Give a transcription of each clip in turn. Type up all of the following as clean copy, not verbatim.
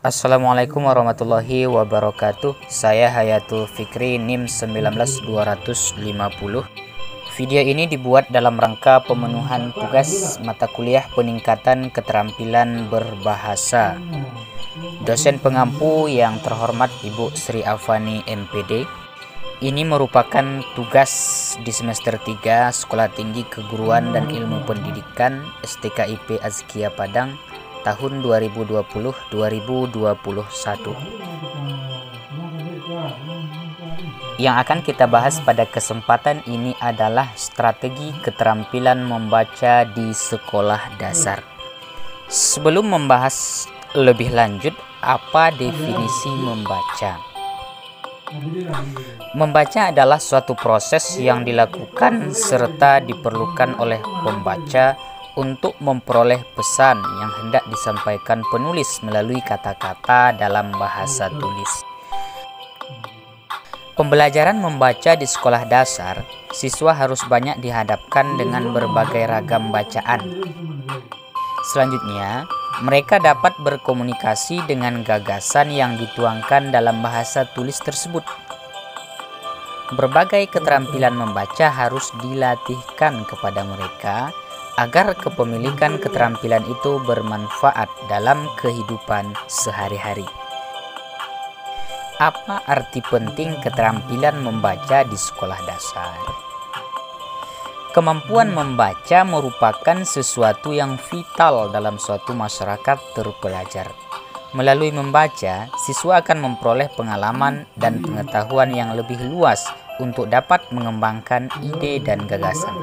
Assalamualaikum warahmatullahi wabarakatuh. Saya Hayatul Fikri, NIM 19250. Video ini dibuat dalam rangka pemenuhan tugas mata kuliah peningkatan keterampilan berbahasa. Dosen pengampu yang terhormat Ibu Sri Afani MPD. Ini merupakan tugas di semester 3 Sekolah Tinggi Keguruan dan Ilmu Pendidikan STKIP Azkia Padang tahun 2020-2021. Yang akan kita bahas pada kesempatan ini adalah strategi keterampilan membaca di sekolah dasar. Sebelum membahas lebih lanjut, apa definisi membaca? Membaca adalah suatu proses yang dilakukan serta diperlukan oleh pembaca untuk memperoleh pesan yang hendak disampaikan penulis melalui kata-kata dalam bahasa tulis. Pembelajaran membaca di sekolah dasar, siswa harus banyak dihadapkan dengan berbagai ragam bacaan. Selanjutnya, mereka dapat berkomunikasi dengan gagasan yang dituangkan dalam bahasa tulis tersebut. Berbagai keterampilan membaca harus dilatihkan kepada mereka agar kepemilikan keterampilan itu bermanfaat dalam kehidupan sehari-hari. Apa arti penting keterampilan membaca di sekolah dasar? Kemampuan membaca merupakan sesuatu yang vital dalam suatu masyarakat terpelajar. Melalui membaca, siswa akan memperoleh pengalaman dan pengetahuan yang lebih luas untuk dapat mengembangkan ide dan gagasan.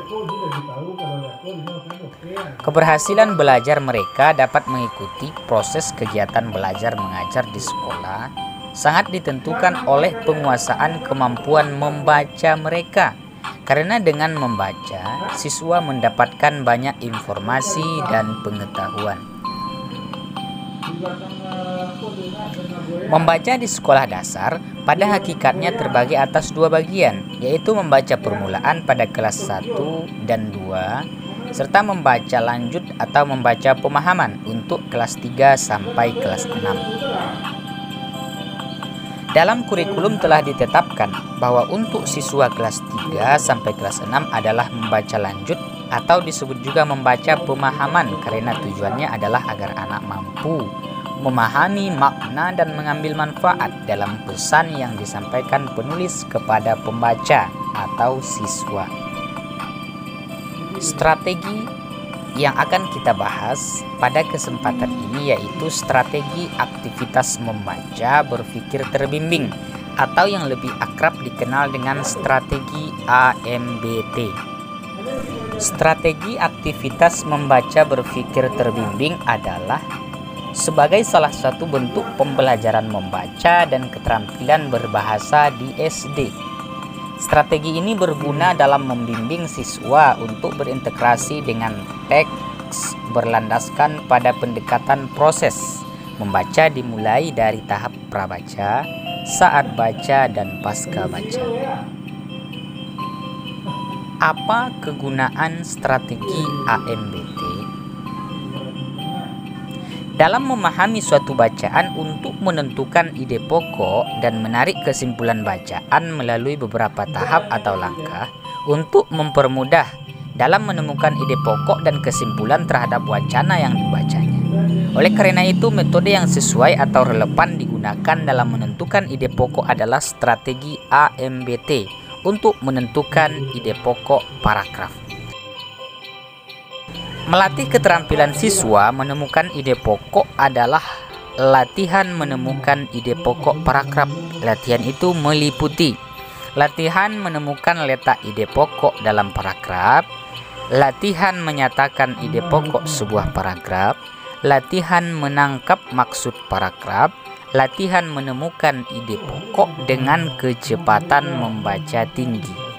Keberhasilan belajar mereka dapat mengikuti proses kegiatan belajar mengajar di sekolah sangat ditentukan oleh penguasaan kemampuan membaca mereka. Karena dengan membaca, siswa mendapatkan banyak informasi dan pengetahuan. Membaca di sekolah dasar pada hakikatnya terbagi atas dua bagian, yaitu membaca permulaan pada kelas 1 dan 2, serta membaca lanjut atau membaca pemahaman untuk kelas 3 sampai kelas 6. Dalam kurikulum telah ditetapkan bahwa untuk siswa kelas 3 sampai kelas 6 adalah membaca lanjut atau disebut juga membaca pemahaman karena tujuannya adalah agar anak mampu memahami makna dan mengambil manfaat dalam pesan yang disampaikan penulis kepada pembaca atau siswa. Strategi yang akan kita bahas pada kesempatan ini yaitu strategi aktivitas membaca berpikir terbimbing atau yang lebih akrab dikenal dengan strategi AMBT. Strategi aktivitas membaca berpikir terbimbing adalah sebagai salah satu bentuk pembelajaran membaca dan keterampilan berbahasa di SD. Strategi ini berguna dalam membimbing siswa untuk berintegrasi dengan teks berlandaskan pada pendekatan proses membaca dimulai dari tahap prabaca, saat baca, dan pasca baca. Apa kegunaan strategi AMBT? Dalam memahami suatu bacaan untuk menentukan ide pokok dan menarik kesimpulan bacaan melalui beberapa tahap atau langkah untuk mempermudah dalam menemukan ide pokok dan kesimpulan terhadap wacana yang dibacanya. Oleh karena itu, metode yang sesuai atau relevan digunakan dalam menentukan ide pokok adalah strategi AMBT untuk menentukan ide pokok paragraf. Melatih keterampilan siswa menemukan ide pokok adalah latihan menemukan ide pokok paragraf. Latihan itu meliputi latihan menemukan letak ide pokok dalam paragraf, latihan menyatakan ide pokok sebuah paragraf, latihan menangkap maksud paragraf, latihan menemukan ide pokok dengan kecepatan membaca tinggi.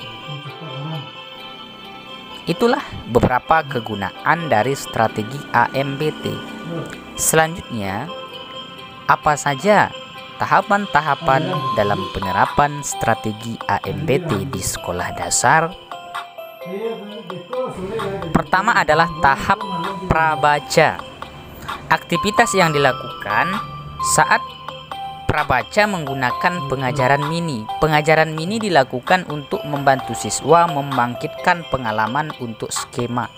Itulah beberapa kegunaan dari strategi AMBT. Selanjutnya, apa saja tahapan-tahapan dalam penerapan strategi AMBT di sekolah dasar? Pertama adalah tahap prabaca. Aktivitas yang dilakukan Saat prabaca menggunakan pengajaran mini. Pengajaran mini dilakukan untuk membantu siswa membangkitkan pengalaman untuk skema.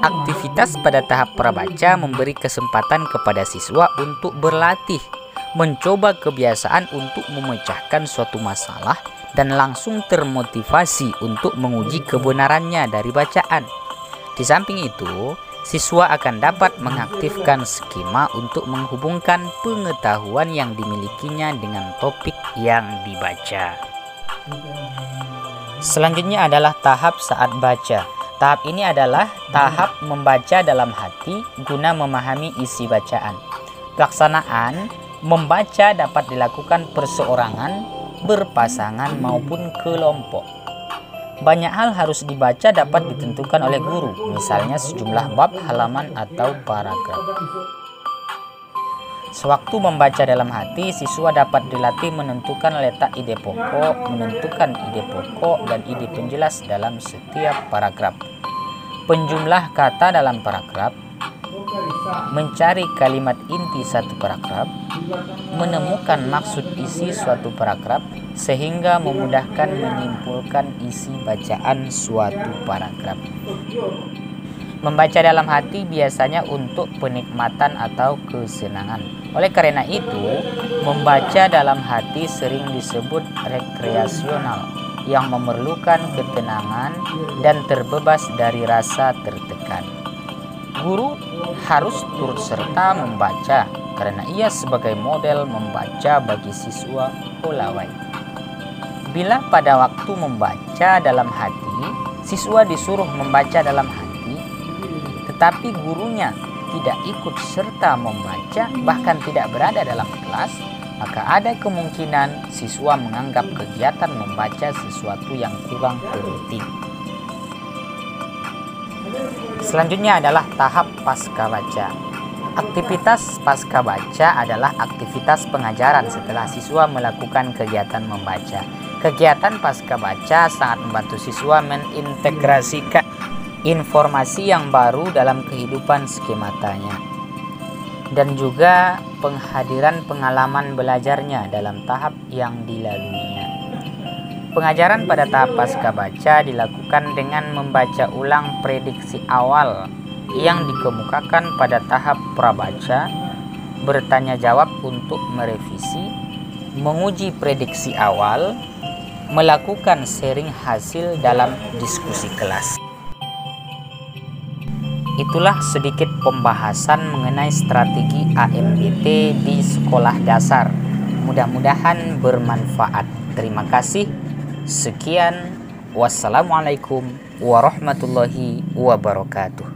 Aktivitas pada tahap prabaca memberi kesempatan kepada siswa untuk berlatih, mencoba kebiasaan untuk memecahkan suatu masalah, dan langsung termotivasi untuk menguji kebenarannya dari bacaan. Di samping itu, siswa akan dapat mengaktifkan skema untuk menghubungkan pengetahuan yang dimilikinya dengan topik yang dibaca. Selanjutnya adalah tahap saat baca. Tahap ini adalah tahap membaca dalam hati guna memahami isi bacaan. Pelaksanaan membaca dapat dilakukan perseorangan, berpasangan maupun kelompok. Banyak hal harus dibaca dapat ditentukan oleh guru, misalnya sejumlah bab, halaman, atau paragraf. Sewaktu membaca dalam hati, siswa dapat dilatih menentukan letak ide pokok, menentukan ide pokok dan ide penjelas dalam setiap paragraf. Penjumlah kata dalam paragraf, mencari kalimat inti satu paragraf, menemukan maksud isi suatu paragraf, sehingga memudahkan menyimpulkan isi bacaan suatu paragraf. Membaca dalam hati biasanya untuk penikmatan atau kesenangan. Oleh karena itu, membaca dalam hati sering disebut rekreasional, yang memerlukan ketenangan dan terbebas dari rasa tertekan. Guru harus turut serta membaca karena ia sebagai model membaca bagi siswa Holawai. Bila pada waktu membaca dalam hati, siswa disuruh membaca dalam hati, tetapi gurunya tidak ikut serta membaca, bahkan tidak berada dalam kelas, maka ada kemungkinan siswa menganggap kegiatan membaca sesuatu yang kurang penting. Selanjutnya adalah tahap pascabaca. Aktivitas pascabaca adalah aktivitas pengajaran setelah siswa melakukan kegiatan membaca. Kegiatan pascabaca sangat membantu siswa mengintegrasikan informasi yang baru dalam kehidupan skematanya, dan juga penghadiran pengalaman belajarnya dalam tahap yang dilaluinya. Pengajaran pada tahap pascabaca dilakukan dengan membaca ulang prediksi awal yang dikemukakan pada tahap prabaca, bertanya jawab untuk merevisi, menguji prediksi awal, melakukan sharing hasil dalam diskusi kelas. Itulah sedikit pembahasan mengenai strategi AMDT di sekolah dasar. Mudah-mudahan bermanfaat. Terima kasih. Sekian. Wassalamualaikum warahmatullahi wabarakatuh.